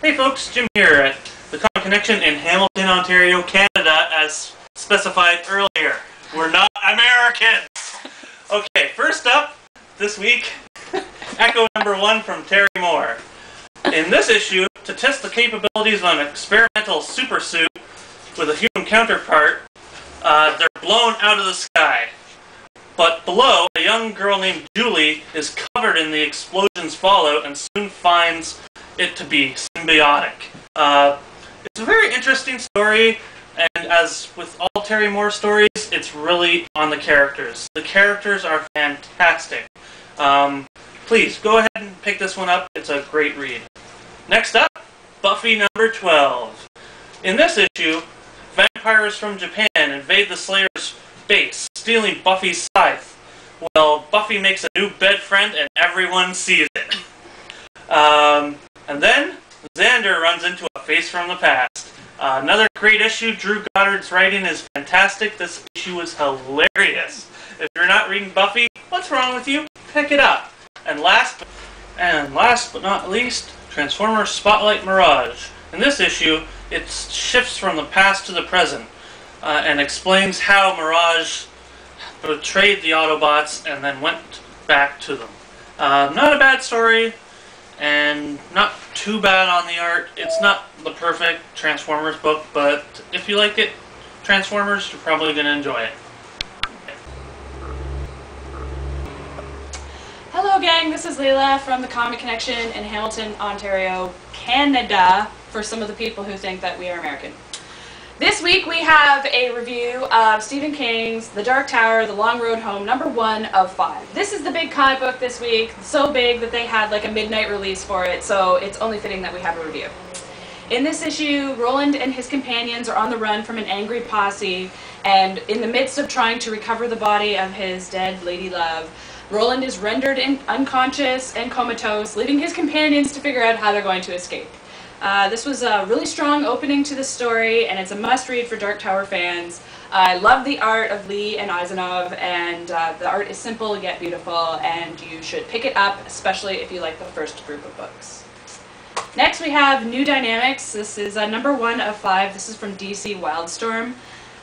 Hey folks, Jim here at the Comic Connection in Hamilton, Ontario, Canada, as specified earlier. We're not Americans! Okay, first up, this week, Echo #1 from Terry Moore. In this issue, to test the capabilities of an experimental supersuit with a human counterpart, they're blown out of the sky. But below, a young girl named Julie is covered in the explosion's fallout and soon finds it to be symbiotic. It's a very interesting story, and as with all Terry Moore stories, it's really on the characters. The characters are fantastic. Please, go ahead and pick this one up. It's a great read. Next up, Buffy #12. In this issue, vampires from Japan invade the Slayer's base, stealing Buffy's scythe. Well, Buffy makes a new bed friend and everyone sees it. And then, Xander runs into a face from the past. Another great issue. Drew Goddard's writing is fantastic. This issue is hilarious. If you're not reading Buffy, what's wrong with you? Pick it up. And last but not least, Transformers Spotlight Mirage. In this issue, it shifts from the past to the present and explains how Mirage betrayed the Autobots and then went back to them. Not a bad story, and not too bad on the art. It's not the perfect Transformers book, but if you like it, Transformers, you're probably going to enjoy it. Hello gang, this is Leila from the Comic Connection in Hamilton, Ontario, Canada, for some of the people who think that we are American. This week we have a review of Stephen King's The Dark Tower, The Long Road Home, #1 of 5. This is the big comic book this week, so big that they had like a midnight release for it, so it's only fitting that we have a review. In this issue, Roland and his companions are on the run from an angry posse, and in the midst of trying to recover the body of his dead lady love, Roland is rendered unconscious and comatose, leaving his companions to figure out how they're going to escape. This was a really strong opening to the story, and it's a must-read for Dark Tower fans. I love the art of Lee and Izanov, and the art is simple yet beautiful, and you should pick it up, especially if you like the first group of books. Next we have New Dynamix. This is #1 of 5. This is from DC Wildstorm.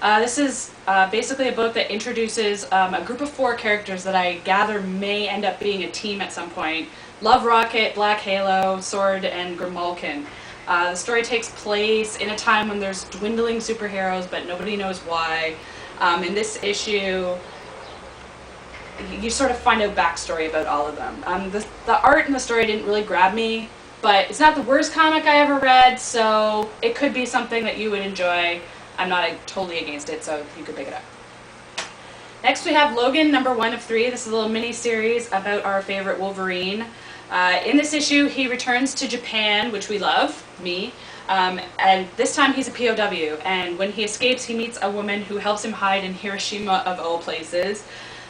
This is basically a book that introduces a group of 4 characters that I gather may end up being a team at some point. Love Rocket, Black Halo, Sword, and Grimalkin. The story takes place in a time when there's dwindling superheroes, but nobody knows why. In this issue, you sort of find out backstory about all of them. The art in the story didn't really grab me, but it's not the worst comic I ever read, so it could be something that you would enjoy. I'm not totally against it, so you could pick it up. Next we have Logan, #1 of 3. This is a little mini-series about our favorite Wolverine. In this issue, he returns to Japan, which we love, me, and this time he's a POW, and when he escapes, he meets a woman who helps him hide in Hiroshima, of all places.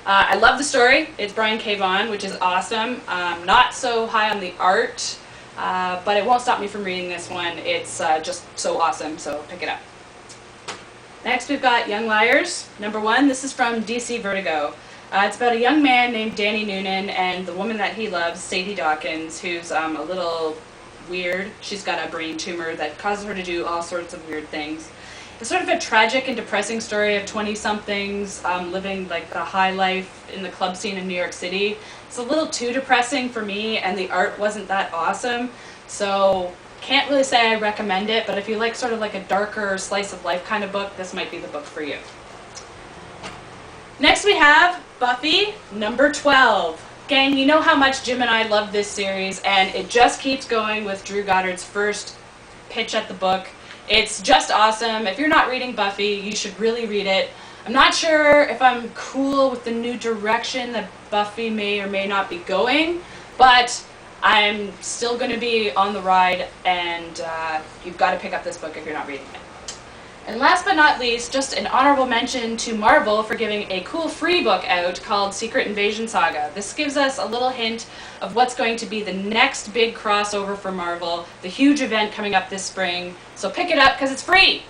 I love the story. It's Brian K. Vaughan, which is awesome. Not so high on the art, but it won't stop me from reading this one. It's just so awesome, so pick it up. Next we've got Young Liars, #1. This is from DC Vertigo. It's about a young man named Danny Noonan and the woman that he loves, Sadie Dawkins, who's a little weird. She's got a brain tumor that causes her to do all sorts of weird things. It's sort of a tragic and depressing story of 20-somethings living like a high life in the club scene in New York City. It's a little too depressing for me, and the art wasn't that awesome, so can't really say I recommend it, but if you like sort of like a darker slice of life kind of book, this might be the book for you. Next we have Buffy, #12. Gang, you know how much Jim and I love this series, and it just keeps going with Drew Goddard's first pitch at the book. It's just awesome. If you're not reading Buffy, you should really read it. I'm not sure if I'm cool with the new direction that Buffy may or may not be going, but I'm still going to be on the ride, and you've got to pick up this book if you're not reading it. And last but not least, just an honorable mention to Marvel for giving a cool free book out called Secret Invasion Saga. This gives us a little hint of what's going to be the next big crossover for Marvel, the huge event coming up this spring. So pick it up because it's free!